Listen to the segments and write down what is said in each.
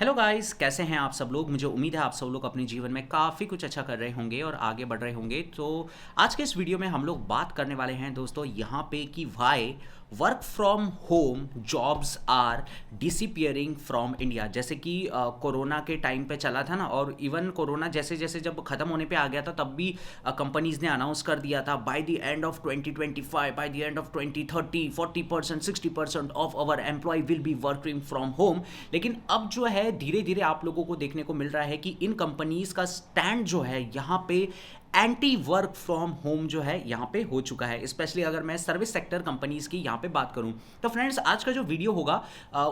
Hello guys, कैसे हैं आप सब लोग। मुझे उम्मीद है आप सब लोग अपने जीवन में काफ़ी कुछ अच्छा कर रहे होंगे और आगे बढ़ रहे होंगे। तो आज के इस वीडियो में हम लोग बात करने वाले हैं दोस्तों यहाँ पे कि why work from home jobs are disappearing from India. जैसे कि कोरोना के टाइम पे चला था ना, और इवन कोरोना जैसे जैसे जब ख़त्म होने पे आ गया था तब भी कंपनीज ने अनाउंस कर दिया था by the end of 2025, by the end of 2030 40% 60% of our employ will be working from home. लेकिन अब जो है धीरे धीरे आप लोगों को देखने को मिल रहा है कि इन कंपनीज का स्टैंड जो है यहाँ पे एंटी वर्क फ्रॉम होम जो है यहाँ पे हो चुका है। स्पेशली अगर मैं सर्विस सेक्टर कंपनीज की यहाँ पे बात करूँ तो फ्रेंड्स, आज का जो वीडियो होगा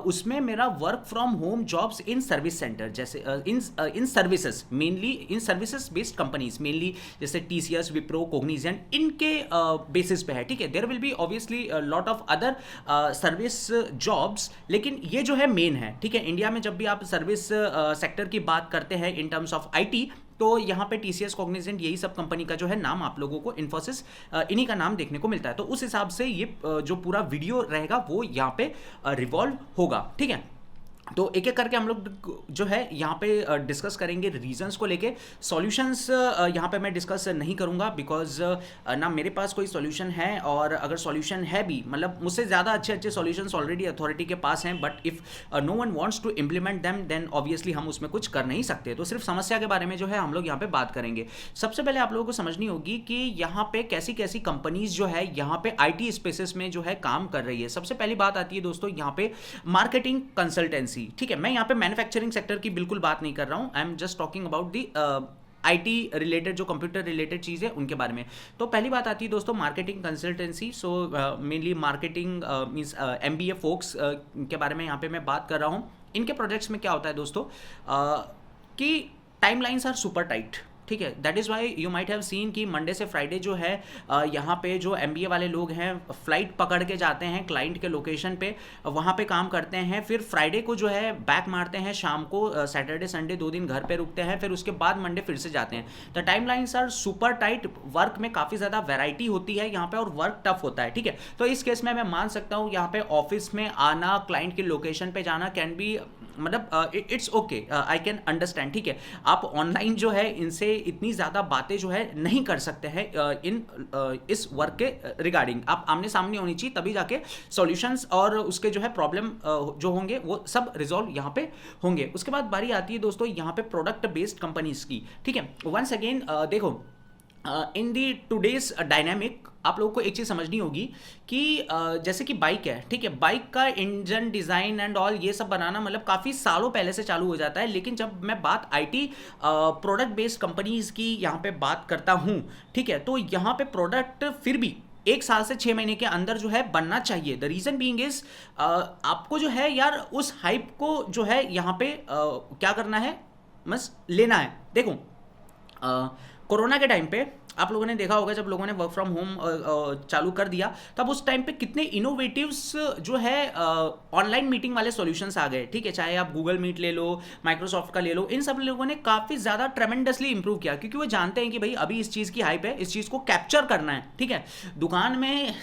उसमें मेरा work from home jobs in service centre, जैसे in services, mainly in services based companies, mainly जैसे टीसीएस, विप्रो, कोग्निजेंट, इनके बेसिस पे है। ठीक है, there will be obviously lot of other service jobs, लेकिन ये जो है मेन है। ठीक है, इंडिया में जब भी आप सर्विस सेक्टर की बात करते हैं इन टर्म्स ऑफ आईटी, तो यहाँ पे टीसीएस, कॉग्निजेंट, यही सब कंपनी का जो है नाम आप लोगों को, इन्फोसिस, इन्हीं का नाम देखने को मिलता है। तो उस हिसाब से ये जो पूरा वीडियो रहेगा वो यहाँ पे रिवॉल्व होगा। ठीक है, तो एक एक करके हम लोग जो है यहाँ पे डिस्कस करेंगे रीजंस को लेके। सॉल्यूशंस यहाँ पे मैं डिस्कस नहीं करूँगा, बिकॉज ना मेरे पास कोई सॉल्यूशन है, और अगर सॉल्यूशन है भी, मतलब मुझसे ज़्यादा अच्छे अच्छे सॉल्यूशंस ऑलरेडी अथॉरिटी के पास हैं, but if no one wants to implement them then obviously हम उसमें कुछ कर नहीं सकते। तो सिर्फ समस्या के बारे में जो है हम लोग यहाँ पे बात करेंगे। सबसे पहले आप लोगों को समझनी होगी कि यहाँ पे कैसी कैसी कंपनीज जो है यहाँ पे आईटी स्पेसेस में जो है काम कर रही है। सबसे पहली बात आती है दोस्तों यहाँ पे मार्केटिंग कंसल्टेंसी। ठीक है, मैं यहाँ पे मैन्युफैक्चरिंग सेक्टर की बिल्कुल बात नहीं कर रहा हूँ, I am just talking about the IT related, जो कंप्यूटर रिलेटेड चीज़ है उनके बारे में। तो पहली बात आती है दोस्तों marketing consultancy. So mainly marketing means MBA folks के बारे में यहाँ पे मैं बात कर रहा हूँ। इनके प्रोजेक्ट्स में क्या होता है दोस्तों कि टाइमलाइंस आर सुपर टाइट। ठीक है, that is why you might have seen कि मंडे से फ्राइडे जो है यहाँ पे जो एमबीए वाले लोग हैं फ्लाइट पकड़ के जाते हैं क्लाइंट के लोकेशन पे, वहाँ पे काम करते हैं, फिर फ्राइडे को जो है बैक मारते हैं शाम को, सैटरडे संडे 2 दिन घर पे रुकते हैं, फिर उसके बाद मंडे फिर से जाते हैं। The time lines are super tight, work में काफ़ी ज़्यादा वेराइटी होती है यहाँ पे और वर्क टफ होता है। ठीक है, तो इस केस में मैं मान सकता हूँ यहाँ पे ऑफिस में आना, क्लाइंट की लोकेशन पे जाना कैन बी, मतलब it's okay, I can understand. ठीक है, आप ऑनलाइन जो है इनसे इतनी ज़्यादा बातें जो है नहीं कर सकते हैं इस वर्क के रिगार्डिंग। आप आमने सामने होनी चाहिए, तभी जाके सॉल्यूशंस और उसके जो है प्रॉब्लम जो होंगे वो सब रिजॉल्व यहाँ पे होंगे। उसके बाद बारी आती है दोस्तों यहाँ पे प्रोडक्ट बेस्ड कंपनीज की। ठीक है, वंस अगेन देखो, इन दी टूडेज डायनामिक आप लोगों को एक चीज़ समझनी होगी कि जैसे कि बाइक है। ठीक है, बाइक का इंजन डिज़ाइन एंड ऑल ये सब बनाना मतलब काफ़ी सालों पहले से चालू हो जाता है, लेकिन जब मैं बात आईटी प्रोडक्ट बेस्ड कंपनीज की यहाँ पे बात करता हूँ, ठीक है, तो यहाँ पे प्रोडक्ट फिर भी 1 साल से 6 महीने के अंदर जो है बनना चाहिए। द रीज़न बीइंग इज आपको जो है यार उस हाइप को जो है यहाँ पे क्या करना है, बस लेना है। देखो कोरोना के टाइम पे आप लोगों ने देखा होगा, जब लोगों ने वर्क फ्रॉम होम चालू कर दिया तब उस टाइम पे कितने इनोवेटिव्स जो है ऑनलाइन मीटिंग वाले सॉल्यूशंस आ गए। ठीक है, चाहे आप गूगल मीट ले लो, माइक्रोसॉफ्ट का ले लो, इन सब लोगों ने काफ़ी ज़्यादा ट्रेमेंडसली इंप्रूव किया, क्योंकि वो जानते हैं कि भाई अभी इस चीज़ की हाइप है, इस चीज़ को कैप्चर करना है। ठीक है, दुकान में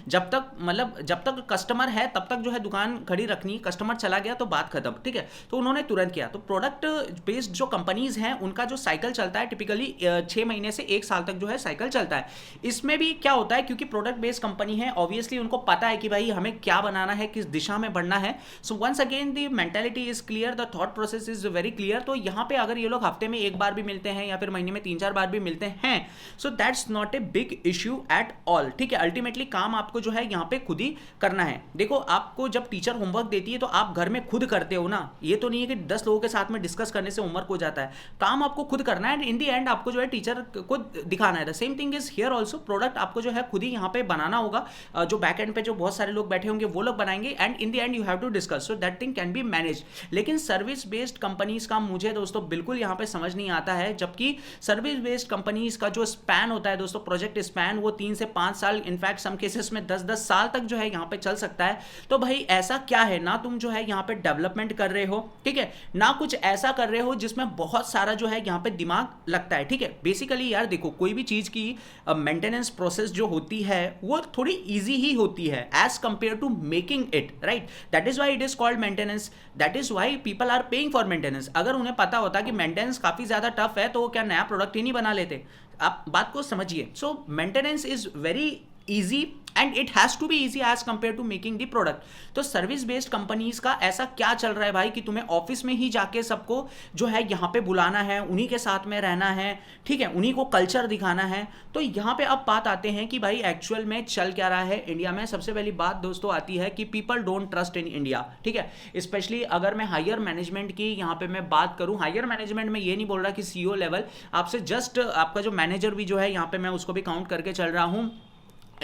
जब तक मतलब जब तक कस्टमर है तब तक जो है दुकान खड़ी रखनी, कस्टमर चला गया तो बात खत्म। ठीक है, तो उन्होंने तुरंत किया। तो प्रोडक्ट बेस्ड जो कंपनीज हैं उनका जो साइकिल चलता है टिपिकली 6 महीने से 1 साल तक जो है साइकिल चलता है। इसमें भी क्या होता है, क्योंकि प्रोडक्ट बेस्ड कंपनी है, ऑब्वियसली उनको पता है कि भाई हमें क्या बनाना है, किस दिशा में बढ़ना है। So once again the mentality is clear, the thought process is very clear. तो यहाँ पे अगर ये लोग हफ्ते में 1 बार भी मिलते हैं या फिर महीने में 3-4 बार भी मिलते हैं, so that's not a big issue at all. ठीक है, अल्टीमेटली काम आपको जो है यहाँ पे खुद ही करना है। देखो, आपको जब टीचर होमवर्क देती है तो आप घर में खुद करते हो ना, ये तो नहीं है कि 10 लोगों के साथ में डिस्कस करने से होमवर्क हो जाता है। काम आपको खुद करना है एंड इन दी एंड आपको जो है टीचर को दिखाना है। The same thing is here also, product आपको जो है खुद ही यहाँ पे बनाना होगा। जो बैक एंड पे जो बहुत सारे लोग बैठे होंगे वो लोग बनाएंगे and in the end you have to discuss, so that thing can be manage. लेकिन सर्विस बेस्ड कंपनीज का मुझे दोस्तों बिल्कुल यहाँ पे समझ नहीं आता है, जबकि सर्विस बेस्ड कंपनीज का जो स्पैन होता है दोस्तों, प्रोजेक्ट स्पैन, वो 3 से 5 साल, इनफैक्ट सम केसेस में 10-10 साल तक जो है यहाँ पे चल सकता है। तो भाई ऐसा क्या है, ना तुम जो है यहाँ पे डेवलपमेंट कर रहे हो, ठीक है, ना कुछ ऐसा कर रहे हो जिसमें बहुत सारा जो है यहाँ पे दिमाग लगता है। ठीक है, बेसिकली यार देखो, कोई भी चीज़ की मेंटेनेंस प्रोसेस जो होती है वो थोड़ी ईजी ही होती है as compare to making it, right? That is why it is called maintenance, that is why people are paying for maintenance. अगर उन्हें पता होता कि मेंटेनेंस काफ़ी ज़्यादा टफ है तो वो क्या नया प्रोडक्ट ही नहीं बना लेते? आप बात को समझिए। So maintenance is very easy and it has to be easy as compare to making the product. तो सर्विस बेस्ड कंपनीज का ऐसा क्या चल रहा है भाई कि तुम्हें ऑफिस में ही जाके सबको जो है यहाँ पे बुलाना है, उन्हीं के साथ में रहना है, ठीक है, उन्हीं को कल्चर दिखाना है। तो यहाँ पे अब बात आते हैं कि भाई एक्चुअल में चल क्या रहा है इंडिया में। सबसे पहली बात दोस्तों आती है कि people don't trust in India, ठीक है। स्पेशली अगर मैं हायर मैनेजमेंट की यहाँ पे मैं बात करूँ, हायर मैनेजमेंट में ये नहीं बोल रहा कि सीईओ लेवल, आपसे जस्ट आपका जो मैनेजर भी जो है यहाँ पे मैं उसको भी काउंट करके चल रहा हूँ।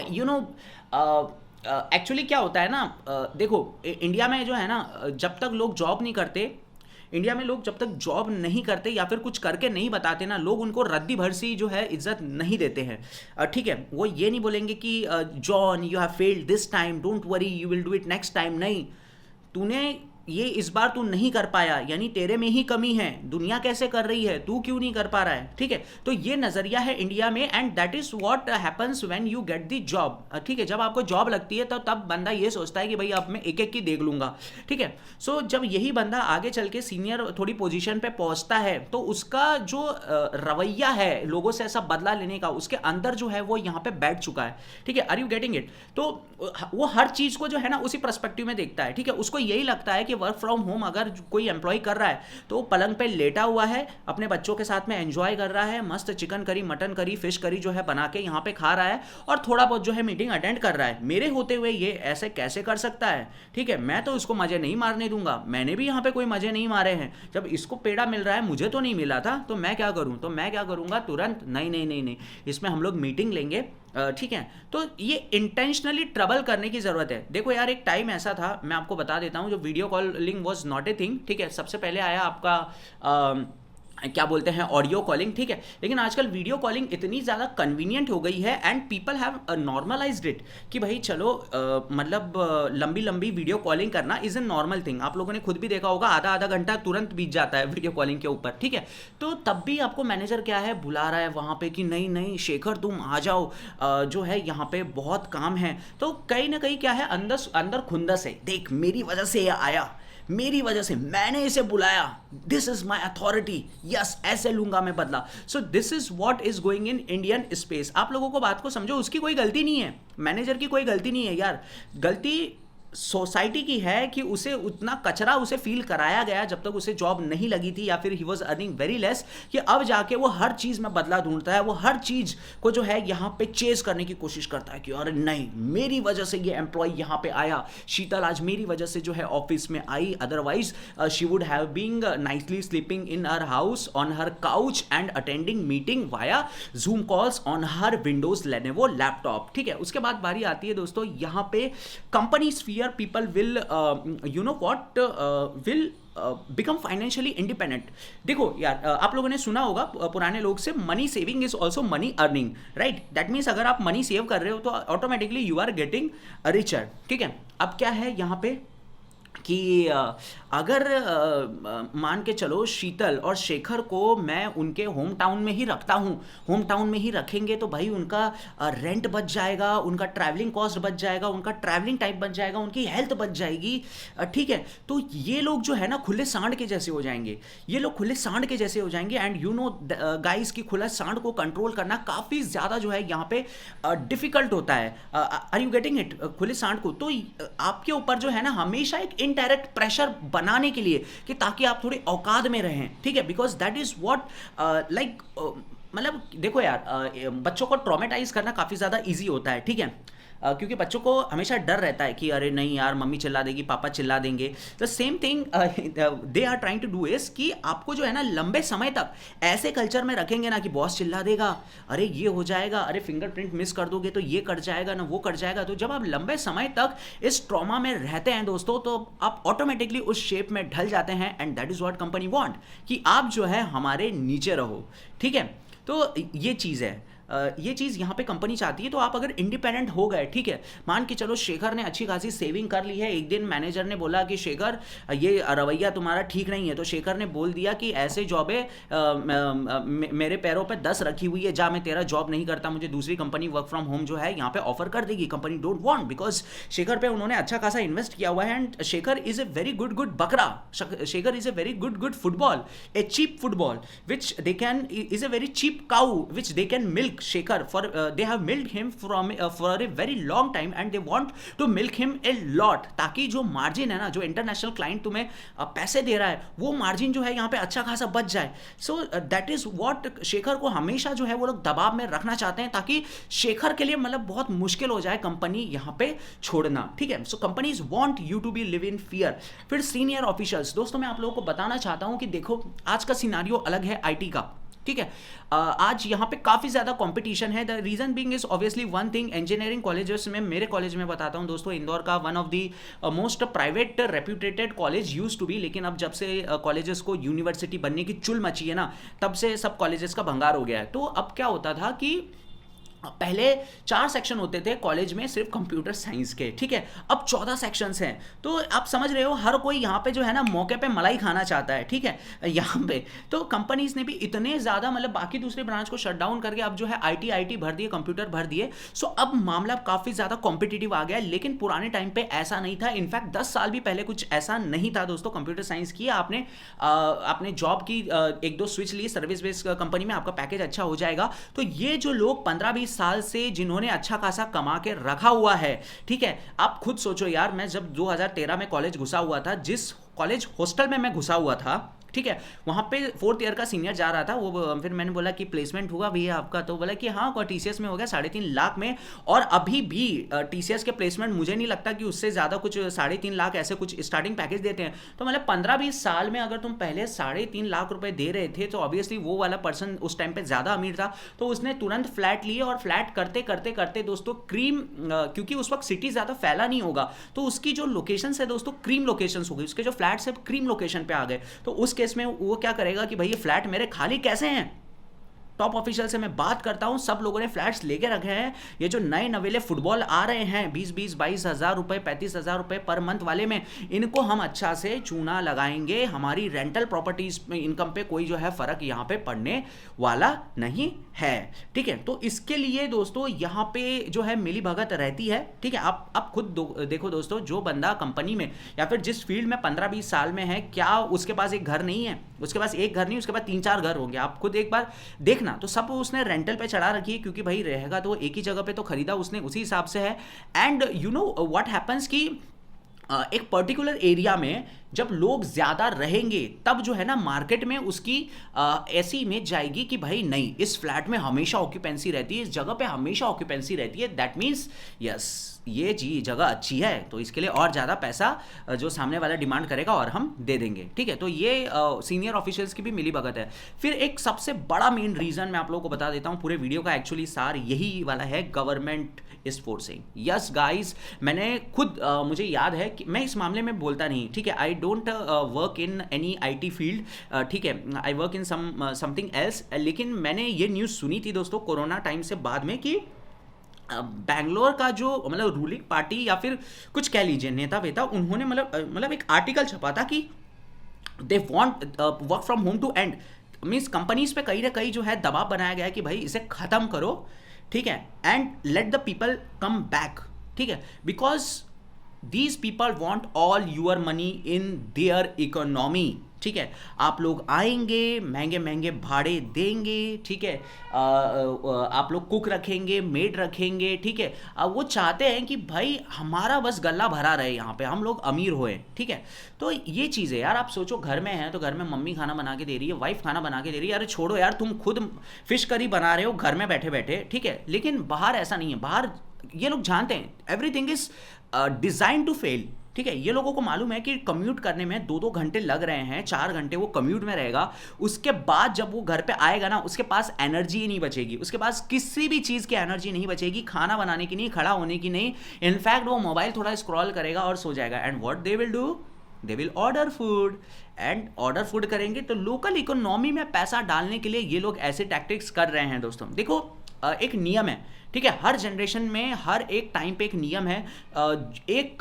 यू नो एक्चुअली क्या होता है ना, देखो इंडिया में जो है ना, जब तक लोग जॉब नहीं करते, इंडिया में लोग जब तक जॉब नहीं करते या फिर कुछ करके नहीं बताते ना, लोग उनको रद्दी भर सी जो है इज्जत नहीं देते हैं, ठीक है। वो ये नहीं बोलेंगे कि John you have failed this time, don't worry you will do it next time. नहीं, तूने ये इस बार तू नहीं कर पाया यानी तेरे में ही कमी है, दुनिया कैसे कर रही है, तू क्यों नहीं कर पा रहा है, ठीक है। तो ये नजरिया है इंडिया में and that is what happens when you get the job, ठीक है। जब आपको जॉब लगती है तो तब बंदा ये सोचता है कि भाई अब मैं एक एक की देख लूंगा, ठीक है। सो जब यही बंदा आगे चल के सीनियर थोड़ी पोजीशन पे पहुंचता है तो उसका जो रवैया है लोगों से ऐसा बदला लेने का, उसके अंदर जो है वो यहाँ पे बैठ चुका है, ठीक है। Are you getting it? तो वो हर चीज को जो है ना उसी पर्सपेक्टिव में देखता है, ठीक है। उसको यही लगता है कि वर्क फ्रॉम होम अगर कोई एम्प्लॉय कर रहा है तो वो पलंग पे लेटा हुआ है, अपने बच्चों के साथ में एंजॉय कर रहा है, मस्त chicken curry, mutton curry, fish curry जो है बना के यहाँ पे खा रहा है और थोड़ा बहुत जो है मीटिंग अटेंड कर रहा है। मेरे होते हुए ये ऐसे कैसे कर सकता है, ठीक है। मैं तो इसको मजे नहीं मारने दूंगा, मैंने भी यहाँ पे कोई मजे नहीं मारे हैं। जब इसको पेड़ा मिल रहा है मुझे तो नहीं मिला था, तो मैं क्या करूँ? तो मैं क्या करूँगा तुरंत, नहीं नहीं नहीं नहीं, इसमें हम लोग मीटिंग लेंगे, ठीक है। तो ये इंटेंशनली ट्रबल करने की जरूरत है। देखो यार, एक टाइम ऐसा था, मैं आपको बता देता हूँ, जो video calling was not a thing, ठीक है। सबसे पहले आया आपका क्या बोलते हैं ऑडियो कॉलिंग, ठीक है। लेकिन आजकल वीडियो कॉलिंग इतनी ज़्यादा कन्वीनियंट हो गई है and people have normalised it कि भाई चलो मतलब लंबी लंबी वीडियो कॉलिंग करना इज़ ए नॉर्मल थिंग। आप लोगों ने खुद भी देखा होगा, आधा आधा घंटा तुरंत बीत जाता है वीडियो कॉलिंग के ऊपर, ठीक है। तो तब भी आपको मैनेजर क्या है बुला रहा है वहाँ पे कि नहीं नहीं शेखर तुम आ जाओ, जो है यहाँ पे बहुत काम है। तो कहीं ना कहीं क्या है, अंदर अंदर खुंदस है, देख मेरी वजह से ये आया, मेरी वजह से मैंने इसे बुलाया, this is my authority, yes ऐसे लूंगा मैं बदला। So this is what is going in Indian space. आप लोगों को बात को समझो, उसकी कोई गलती नहीं है, मैनेजर की कोई गलती नहीं है यार, गलती सोसाइटी की है कि उसे उतना कचरा उसे फील कराया गया जब तक उसे जॉब नहीं लगी थी या फिर he was earning very less, कि अब जाके वो हर चीज़ में बदला ढूंढता है, वो हर चीज़ को जो है यहाँ पे चेज करने की कोशिश करता है कि अरे नहीं मेरी वजह से ये एम्प्लॉय यहाँ पे आया, शीतल आज मेरी वजह से जो है ऑफिस में आई, otherwise she would have being nicely sleeping in her house on her couch and attending meeting via Zoom calls on her Windows Lenovo laptop, ठीक है। उसके बाद बारी आती है दोस्तों यहाँ पे company sphere, people will you know what will become financially independent। देखो यार, आप लोगों ने सुना होगा पुराने लोग से, money saving is also money earning, right. That means अगर आप मनी सेव कर रहे हो तो automatically you are getting richer, ठीक है। अब क्या है यहाँ पे कि अगर मान के चलो शीतल और शेखर को मैं उनके होम टाउन में ही रखता हूँ, होम टाउन में ही रखेंगे तो भाई उनका रेंट बच जाएगा, उनका ट्रैवलिंग कॉस्ट बच जाएगा, उनका ट्रैवलिंग टाइम बच जाएगा, उनकी हेल्थ बच जाएगी, ठीक है। तो ये लोग जो है ना खुले सांड के जैसे हो जाएंगे, ये लोग खुले सांड के जैसे हो जाएंगे एंड यू नो गाइस की खुला सांड को कंट्रोल करना काफ़ी ज़्यादा जो है यहाँ पे डिफिकल्ट होता है। Are you getting it? खुले सांड को तो आपके ऊपर जो है ना हमेशा एक इनडायरेक्ट प्रेशर बनाने के लिए कि ताकि आप थोड़े औकात में रहें, ठीक है। Because that is what like मतलब देखो यार, बच्चों को ट्रॉमेटाइज करना काफ़ी ज़्यादा ईजी होता है, ठीक है। क्योंकि बच्चों को हमेशा डर रहता है कि अरे नहीं यार मम्मी चिल्ला देगी, पापा चिल्ला देंगे। The same thing they are trying to do is कि आपको जो है ना लंबे समय तक ऐसे कल्चर में रखेंगे ना कि बॉस चिल्ला देगा, अरे ये हो जाएगा, अरे फिंगरप्रिंट मिस कर दोगे तो ये कट जाएगा ना वो कट जाएगा। तो जब आप लंबे समय तक इस ट्रॉमा में रहते हैं दोस्तों तो आप ऑटोमेटिकली उस शेप में ढल जाते हैं and that is what company want कि आप जो है हमारे नीचे रहो, ठीक है। तो ये चीज़ है। ये चीज़ यहाँ पे कंपनी चाहती है। तो आप अगर इंडिपेंडेंट हो गए, ठीक है, मान के चलो शेखर ने अच्छी खासी सेविंग कर ली है, एक दिन मैनेजर ने बोला कि शेखर ये रवैया तुम्हारा ठीक नहीं है, तो शेखर ने बोल दिया कि ऐसे जॉब है मेरे पैरों पे 10 रखी हुई है, जा मैं तेरा जॉब नहीं करता, मुझे दूसरी कंपनी वर्क फ्रॉम होम जो है यहाँ पे ऑफर कर देगी। Company don't want, because Shekhar पे उन्होंने अच्छा खासा इन्वेस्ट किया हुआ है and Shekhar is a very good bakra, Shekhar is a very good football, a cheap football which they can is a very cheap cow which they can milk Shekhar for they have milked him from for a very long time and they want to milk him a lot, ताकि जो margin है ना, जो international client तुम्हें पैसे दे रहा है, वो मार्जिन जो है यहाँ पे अच्छा खासा बच जाए। So that is what Shekhar को हमेशा जो है वो लोग दबाव में रखना चाहते हैं, ताकि शेखर के लिए मतलब बहुत मुश्किल हो जाए कंपनी यहाँ पे छोड़ना, ठीक है। So companies want you to be live in fear. फिर सीनियर ऑफिशियल्स, दोस्तों मैं आप लोगों को बताना चाहता हूं कि देखो आज का सिनारियो अलग है आईटी का, ठीक है। आज यहाँ पे काफ़ी ज़्यादा कंपटीशन है। The reason being is obviously one thing, engineering colleges में, मेरे कॉलेज में बताता हूँ दोस्तों, इंदौर का one of the most private reputed college used to be, लेकिन अब जब से कॉलेजेस को यूनिवर्सिटी बनने की चुल मची है ना, तब से सब कॉलेजेस का भंगार हो गया है। तो अब क्या होता था कि पहले 4 सेक्शन होते थे कॉलेज में सिर्फ कंप्यूटर साइंस के, ठीक है, अब 14 सेक्शंस हैं। तो आप समझ रहे हो हर कोई यहाँ पे जो है ना मौके पे मलाई खाना चाहता है, ठीक है, यहाँ पे। तो कंपनीज ने भी इतने ज़्यादा मतलब बाकी दूसरे ब्रांच को शट डाउन करके अब जो है आईटी भर दिए, कंप्यूटर भर दिए। सो अब मामला काफ़ी ज़्यादा कॉम्पिटिटिव आ गया है, लेकिन पुराने टाइम पर ऐसा नहीं था। इनफैक्ट 10 साल भी पहले कुछ ऐसा नहीं था दोस्तों। कंप्यूटर साइंस किया आपने जॉब की 1-2 स्विच ली सर्विस बेस्ड कंपनी में, आपका पैकेज अच्छा हो जाएगा। तो ये जो लोग 15-20 साल से जिन्होंने अच्छा खासा कमा के रखा हुआ है, ठीक है, आप खुद सोचो यार, मैं जब 2013 में कॉलेज घुसा हुआ था, जिस कॉलेज हॉस्टल में मैं घुसा हुआ था, ठीक है, वहाँ पे 4th ईयर का सीनियर जा रहा था, वो फिर मैंने बोला कि प्लेसमेंट हुआ भैया आपका, तो बोला कि हाँ टीसीएस में हो गया 3.5 लाख में। और अभी भी टीसीएस के प्लेसमेंट मुझे नहीं लगता कि उससे ज़्यादा कुछ 3.5 लाख ऐसे कुछ स्टार्टिंग पैकेज देते हैं। तो मतलब 15-20 साल में अगर तुम पहले 3.5 लाख रुपए दे रहे थे, तो ऑब्वियसली वो वाला पर्सन उस टाइम पर ज़्यादा अमीर था, तो उसने तुरंत फ्लैट लिए और फ्लैट करते करते करते दोस्तों क्रीम, क्योंकि उस वक्त सिटी ज़्यादा फैला नहीं होगा, तो उसकी जो लोकेशन है दोस्तों क्रीम लोकेशन हो गई, उसके जो फ्लैट्स है क्रीम लोकेशन पे आ गए। तो उस केस में वो क्या करेगा कि भाई ये फ्लैट मेरे खाली कैसे हैं। टॉप ऑफिशियल से मैं बात करता हूं, सब लोगों ने फ्लैट्स लेके रखे हैं। ये जो नए नवेले फुटबॉल आ रहे हैं 20-22 हज़ार रुपए, 35 हज़ार रुपए पर मंथ वाले में, इनको हम अच्छा से चूना लगाएंगे। हमारी रेंटल प्रॉपर्टीज में इनकम पे कोई जो है फर्क यहाँ पे पड़ने वाला नहीं है, ठीक है। तो इसके लिए दोस्तों यहाँ पे जो है मिली भगत रहती है, ठीक है। आप खुद देखो दोस्तों, जो बंदा कंपनी में या फिर जिस फील्ड में 15-20 साल में है, क्या उसके पास एक घर नहीं है? उसके पास एक घर नहीं, उसके पास 3-4 घर होंगे। आप खुद एक बार देखना। तो सब उसने रेंटल पे चढ़ा रखी है, क्योंकि भाई रहेगा तो एक ही जगह पे, तो खरीदा उसने उसी हिसाब से है। And you know what happens कि एक पर्टिकुलर एरिया में जब लोग ज़्यादा रहेंगे, तब जो है ना मार्केट में उसकी ऐसी इमेज जाएगी कि भाई नहीं, इस फ्लैट में हमेशा ऑक्यूपेंसी रहती है, इस जगह पे हमेशा ऑक्यूपेंसी रहती है। दैट मीन्स यस, ये जगह अच्छी है, तो इसके लिए और ज़्यादा पैसा जो सामने वाला डिमांड करेगा और हम दे देंगे, ठीक है। तो ये सीनियर ऑफिशियल्स की भी मिली भगत है। फिर एक सबसे बड़ा मेन रीज़न मैं आप लोगों को बता देता हूँ, पूरे वीडियो का एक्चुअली सार यही वाला है, government is forcing. Yes guys, मैंने खुद मुझे याद है कि मैं इस मामले में बोलता नहीं, ठीक है। I don't work in any IT field, ठीक है, I work in something else. लेकिन मैंने ये न्यूज़ सुनी थी दोस्तों कोरोना टाइम से बाद में कि बैंगलोर का जो मतलब रूलिंग पार्टी या फिर कुछ कह लीजिए नेता वेता, उन्होंने मतलब एक आर्टिकल छपा था कि they want work from home to end. Means companies पे कहीं ना कहीं जो है दबाव बनाया गया है कि भाई इसे ख़त्म करो, ठीक है, and let the people come back, ठीक है, because these people want all your money in their economy, ठीक है। आप लोग आएंगे, महंगे महंगे भाड़े देंगे, ठीक है, आप लोग कुक रखेंगे, मेड रखेंगे, ठीक है। वो चाहते हैं कि भाई हमारा बस गला भरा रहे, यहाँ पे हम लोग अमीर होए, ठीक है। तो ये चीज़ है यार, आप सोचो घर में है तो घर में मम्मी खाना बना के दे रही है, वाइफ खाना बना के दे रही है, अरे छोड़ो यार, तुम खुद फिश करी बना रहे हो घर में बैठे बैठे, ठीक है। लेकिन बाहर ऐसा नहीं है, बाहर ये लोग जानते हैं everything is design to fail, ठीक है। ये लोगों को मालूम है कि कम्यूट करने में 2-2 घंटे लग रहे हैं, 4 घंटे वो कम्यूट में रहेगा, उसके बाद जब वो घर पे आएगा ना, उसके पास एनर्जी ही नहीं बचेगी, उसके पास किसी भी चीज़ की एनर्जी नहीं बचेगी, खाना बनाने की नहीं, खड़ा होने की नहीं। इनफैक्ट वो मोबाइल थोड़ा स्क्रॉल करेगा और सो जाएगा। And what they will do, they will order food, and order food करेंगे तो लोकल इकोनॉमी में पैसा डालने के लिए ये लोग ऐसे टैक्टिक्स कर रहे हैं दोस्तों। देखो एक नियम है, ठीक है। हर जनरेशन में हर एक टाइम पे एक नियम है। एक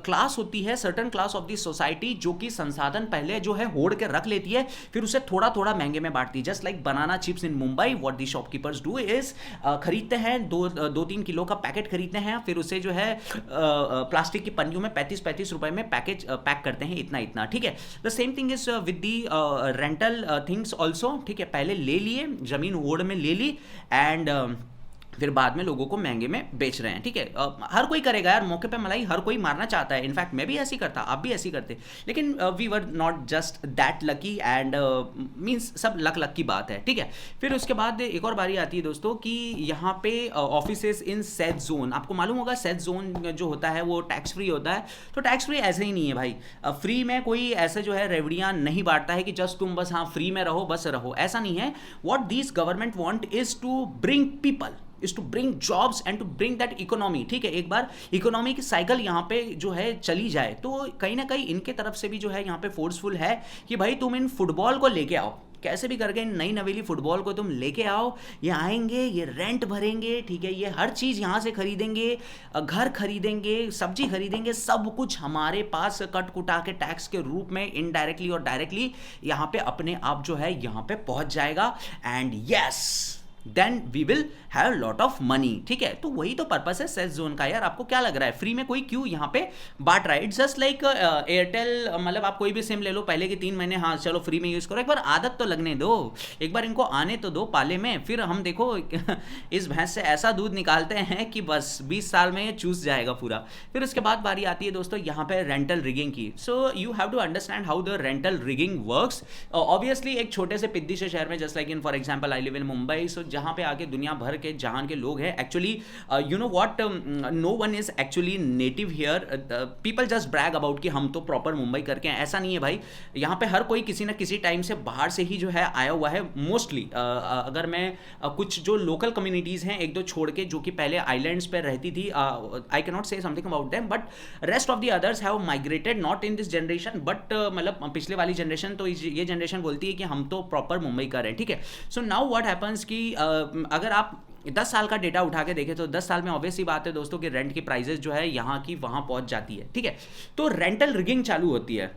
क्लास होती है, certain class of the society, जो कि संसाधन पहले जो है होड़ के रख लेती है, फिर उसे थोड़ा थोड़ा महंगे में बांटती है। Just like banana chips in Mumbai, what the shopkeepers do is खरीदते हैं 2-3 किलो का पैकेट खरीदते हैं, फिर उसे जो है प्लास्टिक की पन्नियों में 35-35 रुपए में पैक करते हैं, इतना इतना, ठीक है। The same thing is with the rental things also, ठीक है। पहले ले लिए, जमीन होड़ में ले ली, एंड फिर बाद में लोगों को महंगे में बेच रहे हैं, ठीक है। हर कोई करेगा यार, मौके पे मलाई हर कोई मारना चाहता है। इनफैक्ट मैं भी ऐसी करता, आप भी ऐसी करते, लेकिन we were not just that lucky, and means सब लक की बात है, ठीक है। फिर उसके बाद एक और बारी आती है दोस्तों कि यहाँ पे ऑफिसेज इन सेज जोन, आपको मालूम होगा सेज जोन जो होता है वो टैक्स फ्री होता है। तो टैक्स फ्री ऐसे ही नहीं है भाई, फ्री में कोई ऐसे जो है रेवड़ियाँ नहीं बांटता है कि जस्ट तुम बस हाँ फ्री में रहो, बस रहो, ऐसा नहीं है। What this government want is to bring people, is to bring jobs and to bring that economy, ठीक है। एक बार इकोनॉमी की साइकिल यहाँ पे जो है चली जाए, तो कहीं ना कहीं इनके तरफ से भी जो है यहाँ पे फोर्सफुल है कि भाई तुम इन फुटबॉल को लेके आओ, कैसे भी करके नई नवेली फुटबॉल को तुम लेके आओ, ये आएंगे, ये रेंट भरेंगे, ठीक है, ये हर चीज़ यहाँ से खरीदेंगे, घर खरीदेंगे, सब्जी खरीदेंगे, सब कुछ हमारे पास कट कुटा के टैक्स के रूप में इनडायरेक्टली और डायरेक्टली यहाँ पे अपने आप जो है यहाँ पे पहुँच जाएगा, and yes then we will have lot of money, ठीक है। तो वही तो पर्पस है सेज जोन का यार। आपको क्या लग रहा है फ्री में कोई क्यों यहाँ पे बांट रहा है? इट्स जस्ट लाइक एयरटेल, मतलब आप कोई भी सिम ले लो, पहले के 3 महीने हाँ चलो फ्री में यूज़ करो, एक बार आदत तो लगने दो, एक बार इनको आने तो दो पाले में, फिर हम देखो इस भैंस से ऐसा दूध निकालते हैं कि बस 20 साल में चूस जाएगा पूरा। फिर उसके बाद बारी आती है दोस्तों यहाँ पे रेंटल रिगिंग की। So you have to understand how the rental rigging works. Obviously एक छोटे से पिद्दी से शहर में, just like in for example I live in Mumbai, so जहाँ पे आके दुनिया भर के जहान के लोग हैं, actually you know what, no one is actually native here, people just brag about कि हम तो प्रॉपर मुंबई करके हैं, ऐसा नहीं है भाई। यहाँ पे हर कोई किसी ना किसी टाइम से बाहर से ही जो है आया हुआ है मोस्टली। अगर मैं कुछ जो लोकल कम्युनिटीज़ हैं एक दो छोड़ के, जो कि पहले आइलैंड्स पर रहती थी, आई कैन नॉट से something about them, but rest of the others have migrated not in this generation, but मतलब पिछले वाली जनरेशन, तो ये जनरेशन बोलती है कि हम तो प्रॉपर मुंबई का हैं, ठीक है। सो नाउ व्हाट हैपन्स कि अगर आप 10 साल का डेटा उठा के देखें तो 10 साल में ऑब्वियसली बात है दोस्तों कि रेंट की प्राइसेस जो है यहाँ की वहाँ पहुँच जाती है, ठीक है। तो रेंटल रिगिंग चालू होती है।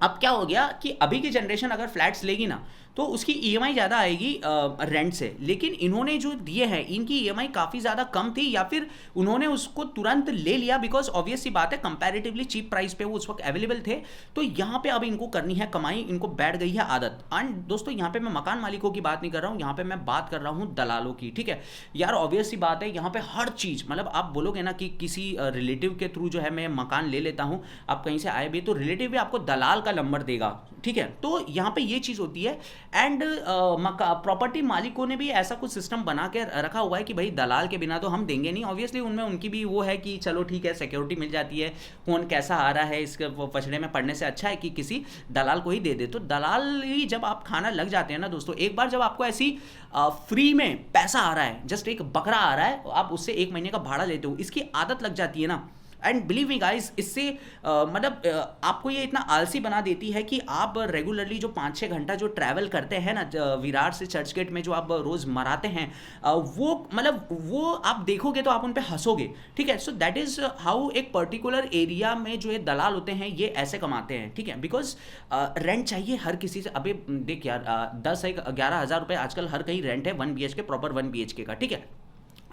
अब क्या हो गया कि अभी की जनरेशन अगर फ्लैट्स लेगी ना तो उसकी ईएमआई ज़्यादा आएगी रेंट से, लेकिन इन्होंने जो दिए हैं इनकी ईएमआई काफ़ी ज़्यादा कम थी, या फिर उन्होंने उसको तुरंत ले लिया बिकॉज ऑब्वियसली बात है कंपैरेटिवली चीप प्राइस पे वो उस वक्त अवेलेबल थे। तो यहाँ पे अब इनको करनी है कमाई, इनको बैठ गई है आदत। एंड दोस्तों यहाँ पे मैं मकान मालिकों की बात नहीं कर रहा हूँ, यहाँ पे मैं बात कर रहा हूँ दलालों की, ठीक है यार। ऑब्वियसली बात है यहाँ पे हर चीज़, मतलब आप बोलोगे ना कि किसी रिलेटिव के थ्रू जो है मैं मकान ले लेता हूँ, आप कहीं से आए भी तो रिलेटिव भी आपको दलाल का नंबर देगा, ठीक है। तो यहाँ पे ये चीज़ होती है। एंड प्रॉपर्टी मालिकों ने भी ऐसा कुछ सिस्टम बना के रखा हुआ है कि भाई दलाल के बिना तो हम देंगे नहीं। ऑब्वियसली उनमें उनकी भी वो है कि चलो ठीक है सिक्योरिटी मिल जाती है, कौन कैसा आ रहा है इसके पछड़े में पड़ने से अच्छा है कि किसी दलाल को ही दे दे। तो दलाल ही जब आप खाना लग जाते हैं ना दोस्तों, एक बार जब आपको ऐसी फ्री में पैसा आ रहा है, जस्ट एक बकरा आ रहा है, आप उससे 1 महीने का भाड़ा लेते हो, इसकी आदत लग जाती है ना। एंड बिलीव मी गाइस, इससे मतलब आपको ये इतना आलसी बना देती है कि आप रेगुलरली जो 5-6 घंटा जो ट्रैवल करते हैं ना विरार से चर्च गेट में, जो आप रोज़ मराते हैं, वो मतलब वो आप देखोगे तो आप उन पे हंसोगे, ठीक है। सो दैट इज़ हाउ एक पर्टिकुलर एरिया में जो ये दलाल होते हैं ये ऐसे कमाते हैं, ठीक है। बिकॉज रेंट चाहिए हर किसी से। अभी देख यार 10-11 हज़ार रुपये आजकल हर कहीं रेंट है 1 BHK, प्रॉपर 1 BHK का, ठीक है।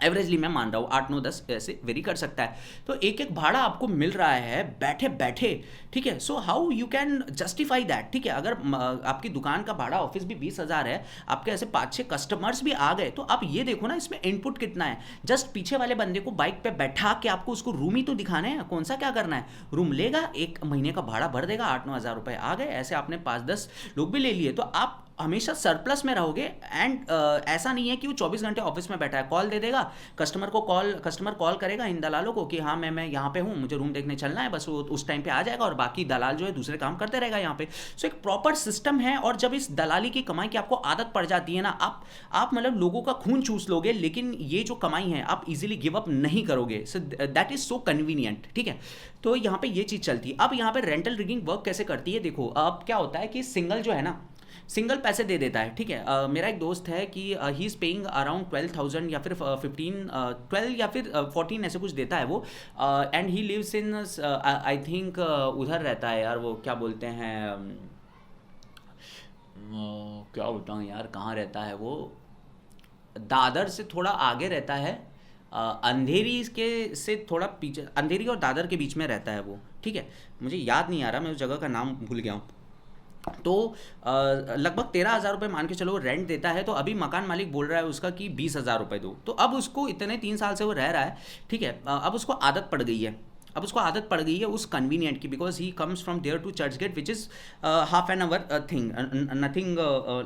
एवरेजली मैं मान रहा हूँ 8-9-10 ऐसे वेरी कर सकता है। तो एक एक भाड़ा आपको मिल रहा है बैठे बैठे, ठीक है। So how you can justify that, ठीक है। अगर आपकी दुकान का भाड़ा ऑफिस भी 20,000 है, आपके ऐसे 5-6 कस्टमर्स भी आ गए, तो आप ये देखो ना इसमें इनपुट कितना है। जस्ट पीछे वाले बंदे को बाइक पे बैठा के आपको उसको रूम ही तो दिखाना है, कौन सा क्या करना है। रूम लेगा, 1 महीने का भाड़ा भर देगा, 8-9 हज़ार रुपये आ गए। ऐसे आपने 5-10 लोग भी ले लिए, तो आप हमेशा सरप्लस में रहोगे। एंड ऐसा नहीं है कि वो 24 घंटे ऑफिस में बैठा है, कॉल दे देगा कस्टमर कॉल करेगा इन दलालों को कि हाँ मैं यहाँ पे हूँ, मुझे रूम देखने चलना है, बस वो उस टाइम पे आ जाएगा, और बाकी दलाल जो है दूसरे काम करते रहेगा यहाँ पे। सो एक प्रॉपर सिस्टम है। और जब इस दलाली की कमाई की आपको आदत पड़ जाती है ना, आप मतलब लोगों का खून चूस लोगे, लेकिन ये जो कमाई है आप इजीली गिव अप नहीं करोगे। So that is so convenient, ठीक है। तो यहाँ पे ये चीज़ चलती है। अब यहाँ पे रेंटल रिगिंग वर्क कैसे करती है, देखो अब क्या होता है कि सिंगल जो है ना, सिंगल पैसे दे देता है, ठीक है। मेरा एक दोस्त है कि ही इज़ पेइंग अराउंड 12,000 या फिर 15 12 या फिर 14 ऐसे कुछ देता है वो। And he lives in, I think उधर रहता है यार, वो क्या बोलते हैं, क्या बताऊँ यार, कहाँ रहता है वो, दादर से थोड़ा आगे रहता है, अंधेरी के से थोड़ा पीछे, अंधेरी और दादर के बीच में रहता है वो, ठीक है। मुझे याद नहीं आ रहा, मैं उस जगह का नाम भूल गया हूँ। तो लगभग 13,000 रुपये मान के चलो रेंट देता है। तो अभी मकान मालिक बोल रहा है उसका कि 20,000 रुपये दो। तो अब उसको इतने 3 साल से वो रह रहा है, ठीक है। अब उसको आदत पड़ गई है, अब उसको आदत पड़ गई है उस कन्वीनियंट की, because he comes from there to Churchgate which is half an hour thing, nothing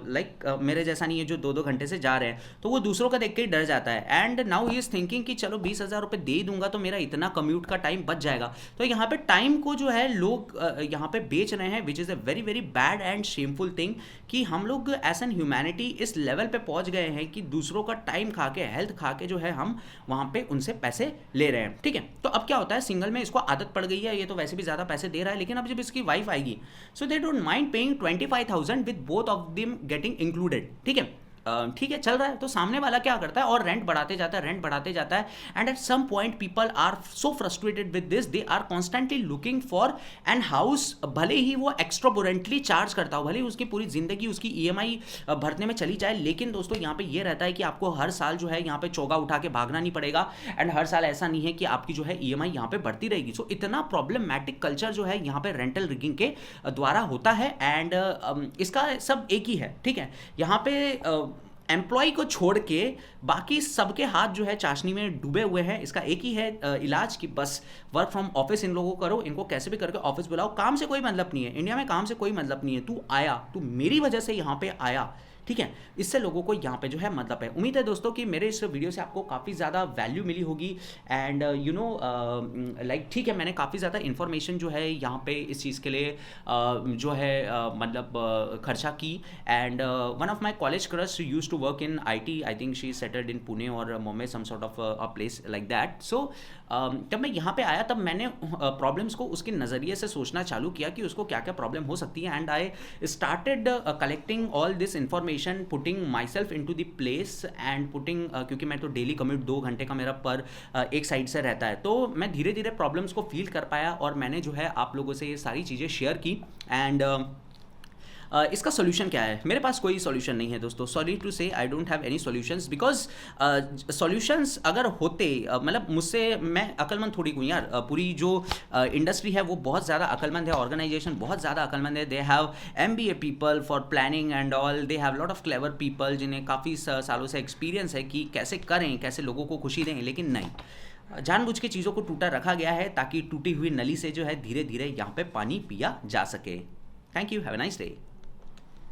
like मेरे जैसा नहीं है जो 2-2 घंटे से जा रहे हैं। तो वो दूसरों का देख के ही डर जाता है। And now he is thinking कि चलो 20,000 रुपये दे दूंगा तो मेरा इतना कम्यूट का टाइम बच जाएगा। तो यहाँ पे टाइम को जो है लोग यहाँ पे बेच रहे हैं, which is a very very bad and shameful thing, कि हम लोग एज एन ह्यूमैनिटी इस लेवल पे पहुँच गए हैं कि दूसरों का टाइम खा के, हेल्थ खा के जो है हम वहाँ पे उनसे पैसे ले रहे हैं, ठीक है। तो अब क्या होता है, सिंगल में इसको आदत पड़ गई है, ये तो वैसे भी ज़्यादा पैसे दे रहा है, लेकिन अब जब इसकी वाइफ आएगी, so they don't mind paying 25,000 with both of them getting included, ठीक है। ठीक है, चल रहा है। तो सामने वाला क्या करता है, और रेंट बढ़ाते जाता है, रेंट बढ़ाते जाता है। And at some point people are so frustrated with this, they are constantly looking for an house, भले ही वो एक्स्ट्राबोरेंटली चार्ज करता हो, भले ही उसकी पूरी जिंदगी उसकी ईएमआई भरने में चली जाए, लेकिन दोस्तों यहाँ पे ये रहता है कि आपको हर साल जो है यहाँ पे चोगा उठा के भागना नहीं पड़ेगा। एंड हर साल ऐसा नहीं है कि आपकी जो है ईएमआई यहाँ पे बढ़ती रहेगी। सो इतना प्रॉब्लमैटिक कल्चर जो है यहाँ पे रेंटल रिगिंग के द्वारा होता है। एंड इसका सब एक ही है, ठीक है। यहाँ पे एम्प्लॉय को छोड़ के बाकी सबके हाथ जो है चाशनी में डूबे हुए हैं। इसका एक ही है इलाज, कि बस वर्क फ्रॉम ऑफिस इन लोगों को करो, इनको कैसे भी करके ऑफिस बुलाओ। काम से कोई मतलब नहीं है, इंडिया में काम से कोई मतलब नहीं है। तू आया, तू मेरी वजह से यहाँ पे आया, ठीक है। इससे लोगों को यहाँ पे जो है मतलब है। उम्मीद है दोस्तों कि मेरे इस वीडियो से आपको काफ़ी ज़्यादा वैल्यू मिली होगी। एंड यू नो लाइक, ठीक है, मैंने काफ़ी ज़्यादा इन्फॉर्मेशन जो है यहाँ पे इस चीज़ के लिए जो है मतलब खर्चा की। And one of my college crush used to work in IT, I think she settled in Pune और Mumbai, some sort of a place like that. So जब मैं यहाँ पे आया तब मैंने प्रॉब्लम्स को उसके नज़रिए से सोचना चालू किया कि उसको क्या क्या प्रॉब्लम हो सकती है। And I started collecting all this information, putting myself into the place and putting, क्योंकि मैं तो डेली कम्यूट 2 घंटे का मेरा पर एक साइड से रहता है, तो मैं धीरे धीरे प्रॉब्लम्स को फील कर पाया और मैंने जो है आप लोगों से ये सारी चीज़ें शेयर की। एंड इसका सोल्यूशन क्या है? मेरे पास कोई सोल्यूशन नहीं है दोस्तों। सॉरी टू से I don't have any solutions, because solutions अगर होते, मतलब मुझसे, मैं अक्लमंद थोड़ी हूँ यार। पूरी जो इंडस्ट्री है वो बहुत ज़्यादा अक्लमंद है, ऑर्गेनाइजेशन बहुत ज़्यादा अक्लमंद है। They have MBA people for planning and all, they have lot of clever people जिन्हें काफ़ी सालों से एक्सपीरियंस है कि कैसे करें, कैसे लोगों को खुशी दें। लेकिन नहीं, जानबूझ के चीज़ों को टूटा रखा गया है ताकि टूटी हुई नली से जो है धीरे धीरे यहाँ पे पानी पिया जा सके। Thank you, have a nice day.